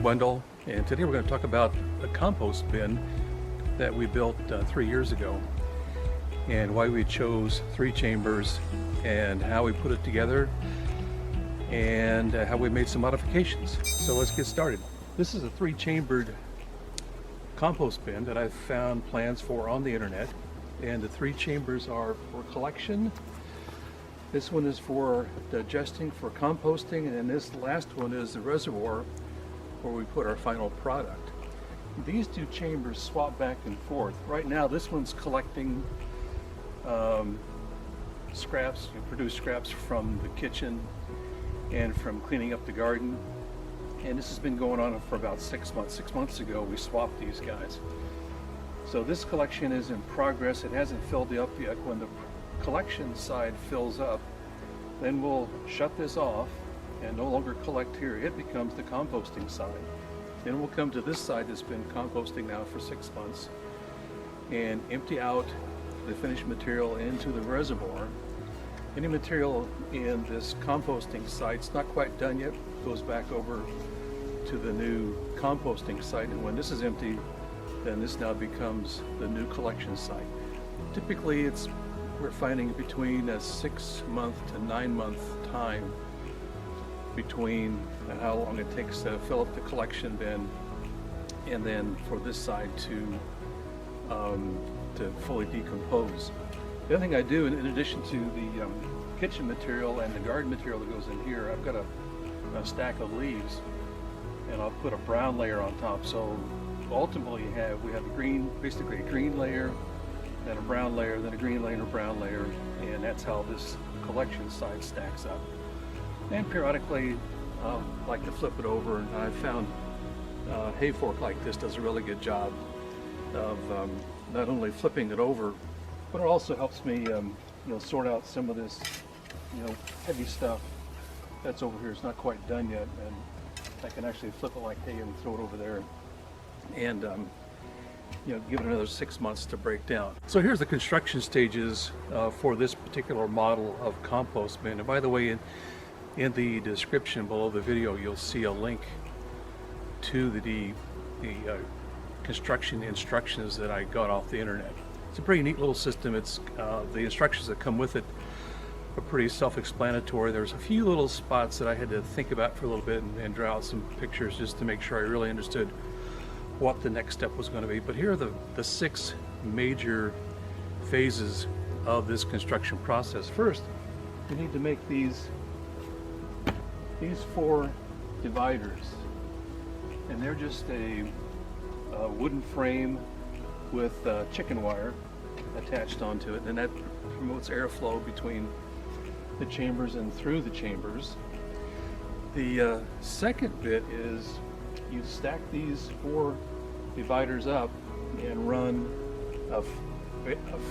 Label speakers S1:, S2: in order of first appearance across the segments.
S1: Wendell, and today we're going to talk about a compost bin that we built 3 years ago, and why we chose 3 chambers and how we put it together, and how we made some modifications. So let's get started. This is a 3-chambered compost bin that I found plans for on the internet, and the 3 chambers are for collection. This one is for digesting, for composting, and this last one is the reservoir where we put our final product. These 2 chambers swap back and forth. Right now this one's collecting scraps, produce scraps from the kitchen and from cleaning up the garden. And this has been going on for about 6 months. 6 months ago we swapped these guys. So this collection is in progress. It hasn't filled up yet. When the collection side fills up, then we'll shut this off and no longer collect here. It becomes the composting side. Then we'll come to this side that's been composting now for 6 months and empty out the finished material into the reservoir. Any material in this composting site's not quite done yet, goes back over to the new composting site, and when this is empty, then this now becomes the new collection site. Typically we're finding between a 6-month to 9-month time between how long it takes to fill up the collection bin and then for this side to fully decompose. The other thing I do, in addition to the kitchen material and the garden material that goes in here, I've got a stack of leaves, and I'll put a brown layer on top. So ultimately we have a green, basically a green layer, then a brown layer, then a green layer and a brown layer, and that's how this collection side stacks up. And periodically I like to flip it over, and I found a hay fork like this does a really good job of not only flipping it over, but it also helps me sort out some of this heavy stuff that's over here. It's not quite done yet, and I can actually flip it like hay and throw it over there, and give it another 6 months to break down. So here's the construction stages for this particular model of compost bin. And by the way, in the description below the video, you'll see a link to the construction instructions that I got off the internet. It's a pretty neat little system. It's the instructions that come with it are pretty self-explanatory. There's a few little spots that I had to think about for a little bit and draw out some pictures just to make sure I really understood what the next step was going to be. But here are the 6 major phases of this construction process. First, you need to make these 4 dividers, and they're just a wooden frame with chicken wire attached onto it, and that promotes airflow between the chambers and through the chambers. The second bit is you stack these 4 dividers up and run a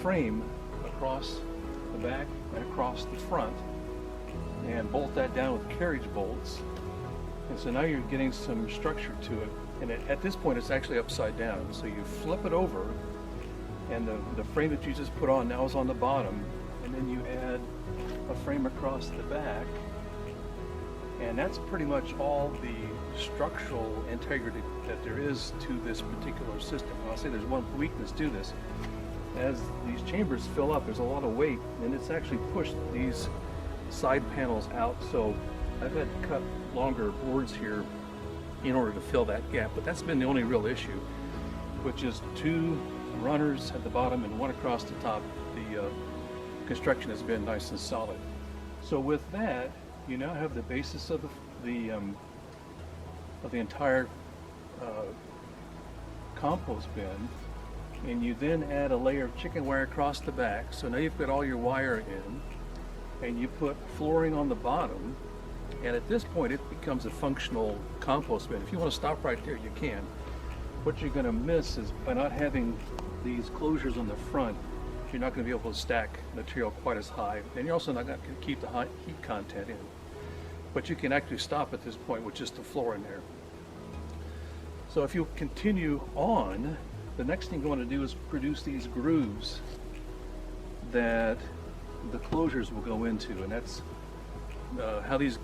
S1: frame across the back and across the front, and bolt that down with carriage bolts. And so now you're getting some structure to it, and at this point it's actually upside down. So you flip it over, and the frame that you just put on now is on the bottom, and then you add a frame across the back, and that's pretty much all the structural integrity that there is to this particular system. And I'll say there's one weakness to this. As these chambers fill up, there's a lot of weight, and it's actually pushed these side panels out, so I've had to cut longer boards here in order to fill that gap. But that's been the only real issue, which is 2 runners at the bottom and 1 across the top. The construction has been nice and solid. So with that, you now have the basis of the entire compost bin, and you then add a layer of chicken wire across the back. So now you've got all your wire in, and you put flooring on the bottom, and at this point it becomes a functional compost bin. If you want to stop right there, you can. What you're going to miss is, by not having these closures on the front, you're not going to be able to stack material quite as high, and you're also not going to keep the high heat content in. But you can actually stop at this point with just the floor in there. So if you continue on, the next thing you want to do is produce these grooves that the closures will go into, and that's how these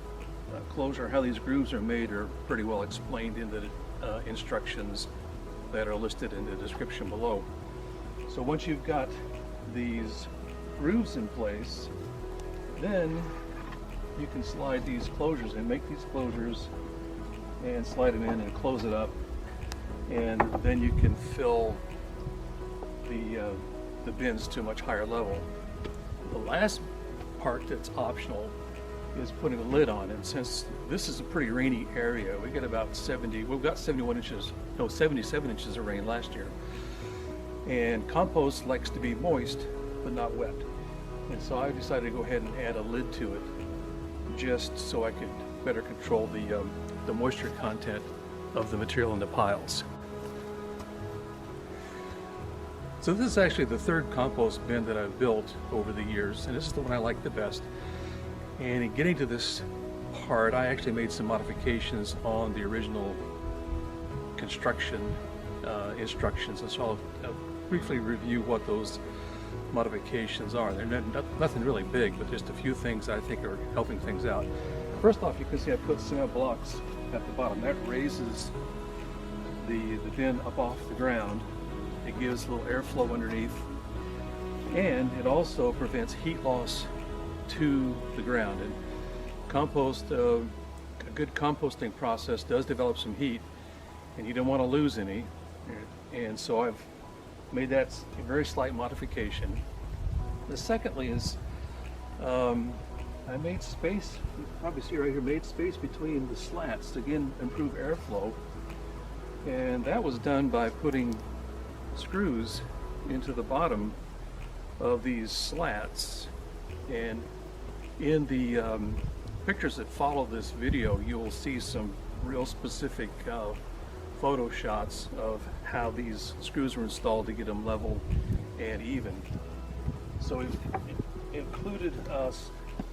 S1: closure, how these grooves are made, are pretty well explained in the instructions that are listed in the description below. So once you've got these grooves in place, then you can slide these closures in, make these closures and slide them in and close it up, and then you can fill the bins to a much higher level. The last part that's optional is putting a lid on, and since this is a pretty rainy area, we get about 77 inches of rain last year, and compost likes to be moist but not wet, and so I decided to go ahead and add a lid to it just so I could better control the moisture content of the material in the piles. So this is actually the third compost bin that I've built over the years, and this is the one I like the best. And in getting to this part, I actually made some modifications on the original construction instructions, and so I'll briefly review what those modifications are. They're nothing really big, but just a few things I think are helping things out. First off, you can see I put cement blocks at the bottom. That raises the bin up off the ground. It gives a little airflow underneath, and it also prevents heat loss to the ground. And compost, a good composting process does develop some heat, and you don't want to lose any. And so I've made that a very slight modification. The secondly is I made space, you can probably see right here, made space between the slats to again improve airflow, and that was done by putting screws into the bottom of these slats. And in the pictures that follow this video, you will see some real specific photo shots of how these screws were installed to get them level and even. So we've included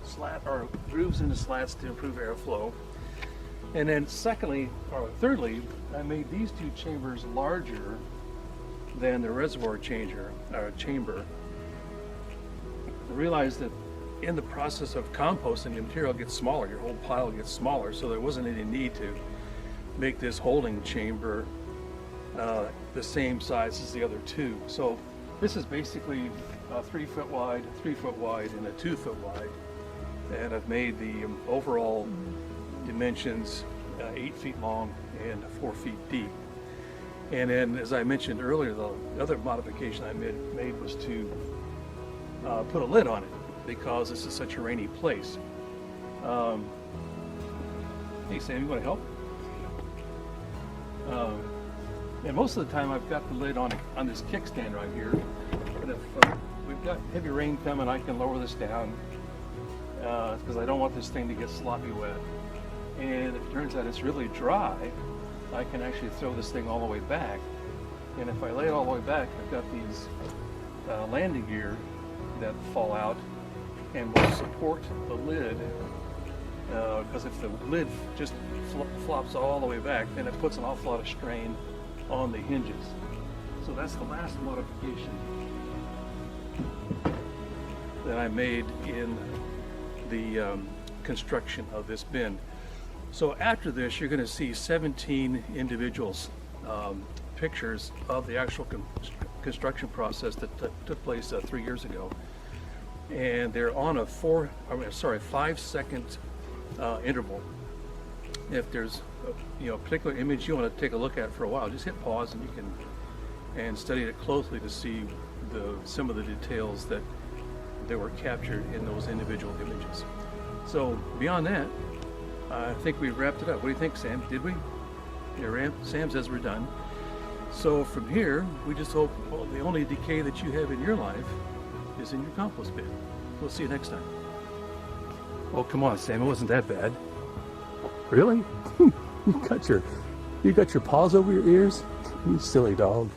S1: slat or grooves in the slats to improve airflow. And then thirdly, I made these two chambers larger than the reservoir chamber. I realized that in the process of composting, the material gets smaller, your whole pile gets smaller, so there wasn't any need to make this holding chamber the same size as the other two. So this is basically 3 foot wide, 3 foot wide, and a 2 foot wide. And I've made the overall dimensions 8 feet long and 4 feet deep. And then, as I mentioned earlier, the other modification I made was to put a lid on it, because this is such a rainy place. Hey Sam, you want to help? And most of the time I've got the lid on this kickstand right here. But if we've got heavy rain coming, I can lower this down because I don't want this thing to get sloppy wet. And if it turns out it's really dry, I can actually throw this thing all the way back. And if I lay it all the way back, I've got these landing gear that fall out and will support the lid, because if the lid just flops all the way back, then it puts an awful lot of strain on the hinges. So that's the last modification that I made in the construction of this bin. So after this, you're going to see 17 individual pictures of the actual construction process that took place 3 years ago, and they're on a 5-second interval. If there's a particular image you want to take a look at for a while, just hit pause and you can study it closely to see some of the details that were captured in those individual images. So beyond that, I think we wrapped it up. What do you think, Sam? Did we? Yeah, Sam says we're done. So from here, we just hope the only decay that you have in your life is in your compost bin. We'll see you next time. Oh, come on, Sam, it wasn't that bad. Really? You got your paws over your ears? You silly dog.